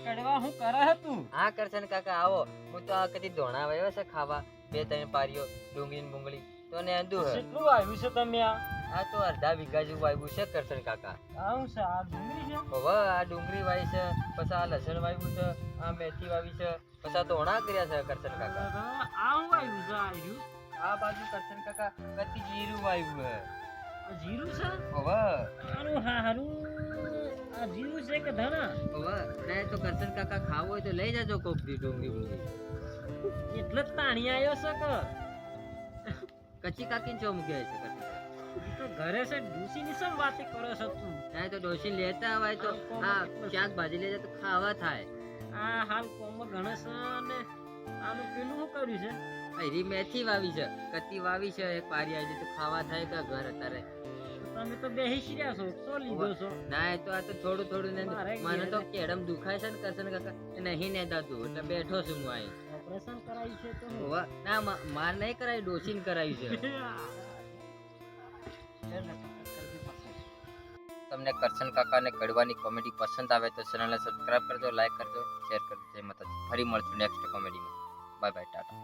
કડવા હું કરે હતું? હા કરશન કાકા આવો. હું તો આ કદી ધોણા વાવ્યો છે ખાવા, 2-3 પારીઓ ડુંગળી ને બુંગળી તો ને અંદુ હે. કેટલું આવ્યું છે તમે આ? આ તો અડધા વીઘા જેવું વાવ્યું છે કરશન કાકા. આવું છે આ ડુંગળી છે? હવે આ ડુંગળી વાવી છે, પછી આ લસણ વાવ્યું છે, આ મેથી વાવી છે, પછી આ ધોણા કર્યા છે કરશન કાકા. આવું આવ્યું છે આવ્યું? આ બાજુ કરશન કાકા કતી જીરું વાવ્યું હે. આ જીરું છે? હવે સારું હારું. આ જીરું છે કે ધણા? હવે ને તો કરશન કાકા ખાવું હોય તો લઈ જાજો કોક દી ડુંગળી બુંગળી. એટલે જ તાણી આવ્યો છે કે કચ્ચી કાકીને ચો મૂક્યા છે કરશન કાકા. ઈ તો ઘરે છે ડૂસીની સમ વાતે કરો છો તું? ના તો ડોશી લેતા હોય તો હા શાકભાજી લેતા તો ખાવા થાય. આ હાલ કોમ ગણેશ અને આનું પેલું શું કર્યું છે? હરી મેથી વાવી છે, કતી વાવી છે, એક પારી આવી તો ખાવા થાય કે ઘર અત્યારે. તમે તો બેસી રહ્યા છો, શું લીધો છો? ના એ તો આ તો થોડું થોડું ને મારે મને તો ઘેર કેડમ દુખાય છે ને કરશન કાકા નહીં ને દાદુ એટલે બેઠો છું હું અહીં. ઓપરેશન કરાયું છે તો હોવે. ના માર નહીં કરાવી, ડોશીને કરાવી છે. તમને કરશન કાકા ને કડવાની કોમેડી પસંદ આવે તો ચેનલને સબસ્ક્રાઇબ કરજો, લાઈક કરજો, શેર કરજો. જય માતાજી. ફરી મળશું નેક્સ્ટ કોમેડીમાં. Bye bye, Tata.